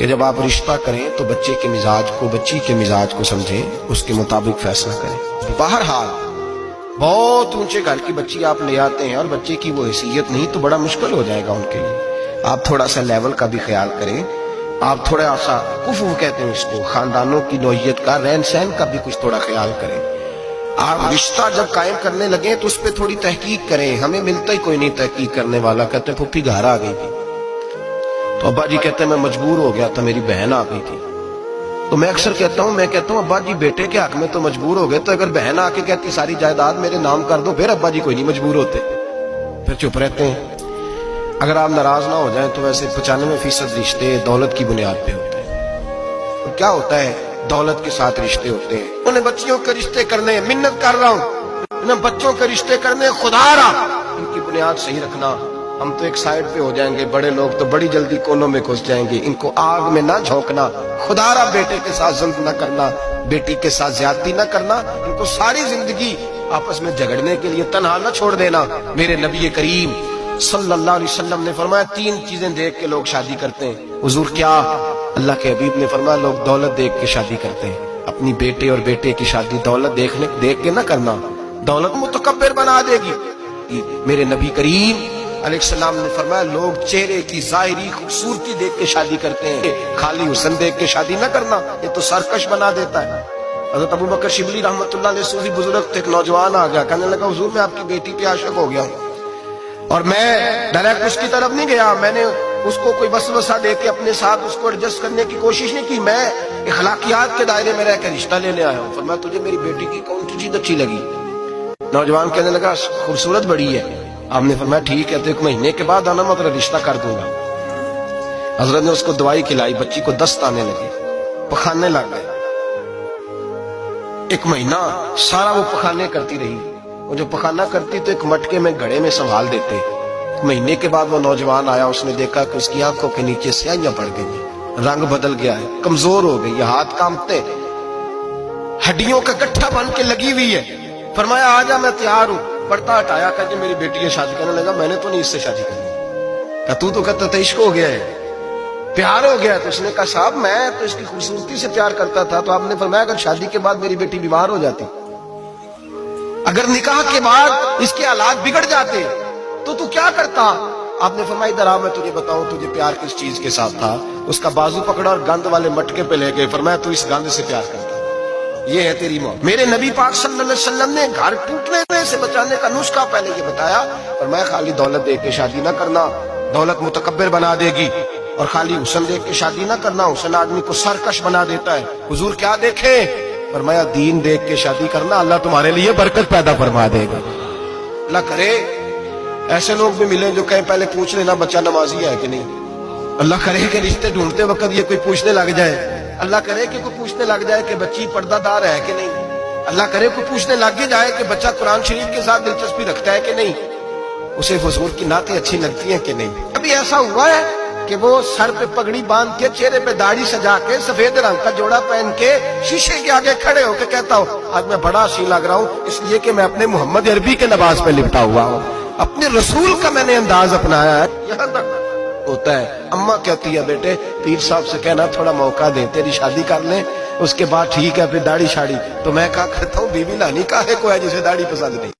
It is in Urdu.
کہ جب آپ رشتہ کریں تو بچے کے مزاج کو، بچی کے مزاج کو سمجھیں، اس کے مطابق فیصلہ کریں۔ بہرحال بہت اونچے گھر کی بچی آپ لے آتے ہیں اور بچے کی وہ حیثیت نہیں تو بڑا مشکل ہو جائے گا ان کے لیے۔ آپ تھوڑا سا لیول کا بھی خیال کریں، آپ تھوڑا سا کفو کہتے ہیں اس کو، خاندانوں کی نوعیت کا، رہن سہن کا بھی کچھ تھوڑا خیال کریں۔ آپ رشتہ جب قائم کرنے لگیں تو اس پہ تھوڑی تحقیق کریں۔ ہمیں ملتا ہی کوئی نہیں تحقیق کرنے والا، کہتے ہیں پھوپھی گھر آ گئی تھی تو ابا جی کہتے ہیں میں مجبور ہو گیا تھا، میری بہن آ گئی تھی۔ تو میں اکثر کہتا ہوں ابا جی بیٹے کے حق میں تو مجبور ہو گئے، تو اگر بہن آ کے کہتی ساری جائیداد میرے نام کر دو، پھر ابا جی کوئی نہیں مجبور ہوتے، پھر چپ رہتے ہیں۔ اگر آپ ناراض نہ ہو جائیں تو ویسے 95% رشتے دولت کی بنیاد پہ ہوتے ہیں۔ تو کیا ہوتا ہے؟ دولت کے ساتھ رشتے ہوتے ہیں۔ انہیں بچیوں کے رشتے کرنے، منت کر رہا ہوں، انہیں بچوں کے رشتے کرنے، خدا رہا ان کی بنیاد صحیح رکھنا۔ ہم تو ایک سائڈ پہ ہو جائیں گے، بڑے لوگ تو بڑی جلدی کونوں میں گھس جائیں گے۔ ان کو آگ میں نہ جھونکنا، خدا رہا بیٹے کے ساتھ ظلم نہ کرنا، بیٹی کے ساتھ زیادتی نہ کرنا، ان کو ساری زندگی آپس میں جھگڑنے کے لیے تنہا نہ چھوڑ دینا۔ میرے نبی کریم صلی اللہ علیہ وسلم نے فرمایا 3 چیزیں دیکھ کے لوگ شادی کرتے ہیں۔ حضور کیا؟ اللہ کے حبیب نے فرمایا لوگ دولت دیکھ کے شادی کرتے ہیں۔ اپنی بیٹے اور بیٹے کی شادی دولت دیکھ کے نہ کرنا، دولت متکبر بنا دے گی۔ میرے نبی کریم علیہ السلام نے فرمایا لوگ چہرے کی ظاہری خوبصورتی دیکھ کے شادی کرتے ہیں، خالی حسن دیکھ کے شادی نہ کرنا، یہ تو سرکش بنا دیتا ہے۔ حضرت ابو بکر شبلی رحمۃ اللہ علیہ صوفی بزرگ تھے، ایک نوجوان آ گیا، کہنے لگا حضور میں آپ کی بیٹی پہ عاشق ہو گیا ہوں، اور میں ڈائریکٹ اس کی طرف نہیں گیا، میں نے اس کو کوئی وسوسہ دے کے اپنے ساتھ اس کو ایڈجسٹ کرنے کی کوشش نہیں کی، میں اخلاقیات کے دائرے میں رہ کے رشتہ لینے آیا ہوں۔ فرمایا تجھے میری بیٹی کی کون سی چیز اچھی لگی؟ نوجوان کہنے لگا خوبصورت بڑی ہے۔ آپ نے فرمایا ٹھیک ہے، تو 1 مہینے کے بعد آنا، میں تیرا رشتہ کر دوں گا۔ حضرت نے اس کو دوائی کھلائی، بچی کو دست آنے لگے، پخانے لگ گئے۔ 1 مہینہ سارا وہ پخانے کرتی رہی، وہ جو پخانا کرتی تو ایک مٹکے میں گھڑے میں سنبھال دیتے۔ 1 مہینے کے بعد وہ نوجوان آیا، اس نے دیکھا کہ اس کی آنکھوں کے نیچے سیاہیاں پڑ گئی، رنگ بدل گیا ہے، کمزور ہو گئی، ہاتھ کانپتے، ہڈیوں کا گٹھا بن کے لگی ہوئی ہے۔ فرمایا آجا میں تیار ہوں۔ پردہ ہٹایا، کہ میری بیٹی ہے، شادی کرنے لگا۔ میں نے تو نہیں اس سے شادی کرنی، کہ تو کہتا تھا عشق ہو گیا ہے، پیار ہو گیا ہے۔ تو اس نے کہا صاحب میں تو اس کی خوبصورتی سے پیار کرتا تھا۔ تو آپ نے فرمایا اگر شادی کے بعد میری بیٹی بیمار ہو جاتی، اگر نکاح کے بعد اس کے حالات بگڑ جاتے تو کیا کرتا؟ آپ نے فرمایا ادھر آ میں تجھے بتاؤں تجھے پیار کس چیز کے ساتھ تھا۔ اس کا بازو پکڑا اور گند والے مٹکے پہ لے گئے، فرمایا تو اس گند سے پیار کرتا، یہ ہے تیری موت۔ میرے نبی پاک صلی اللہ علیہ وسلم نے گھر ٹوٹنے سے بچانے کا نسخہ پہلے یہ بتایا، فرمایا خالی دولت دیکھ کے شادی نہ کرنا، دولت متکبر بنا دے گی، اور خالی حسن دیکھ کے شادی نہ کرنا، حسن آدمی کو سرکش بنا دیتا ہے۔ حضور کیا دیکھیں؟ فرمایا دین دیکھ کے شادی کرنا، اللہ تمہارے لیے برکت پیدا فرما دے گا۔ اللہ کرے ایسے لوگ بھی ملیں جو کہیں پہلے پوچھ لینا بچہ نمازی ہے کہ نہیں۔ اللہ کرے کہ رشتے ڈھونڈتے وقت یہ کوئی پوچھنے لگ جائے، اللہ کرے کہ کوئی پوچھنے لگ جائے کہ بچی پردہ دار ہے کہ نہیں، اللہ کرے کوئی پوچھنے لگ جائے کہ بچہ قرآن شریف کے ساتھ دلچسپی رکھتا ہے کہ نہیں، اسے حضور کی نعتیں اچھی لگتی ہیں کہ نہیں۔ ابھی ایسا ہوا ہے کہ وہ سر پہ پگڑی باندھ کے، چہرے پہ داڑھی سجا کے، سفید رنگ کا جوڑا پہن کے شیشے کے آگے کھڑے ہو کے کہتا ہوں آج میں بڑا حسین لگ رہا ہوں، اس لیے کہ میں اپنے محمد عربی کے نماز پہ لپٹا ہوا ہوں، اپنے رسول کا میں نے انداز اپنایا ہے۔ یہاں تک ہوتا ہے۔ اماں کہتی ہے بیٹے پیر صاحب سے کہنا تھوڑا موقع دیں، تیری شادی کر لیں، اس کے بعد ٹھیک ہے پھر داڑھی شاڑی۔ تو میں کہا کرتا ہوں بیوی لانی کا ہے کوئی جسے داڑھی پسند نہیں۔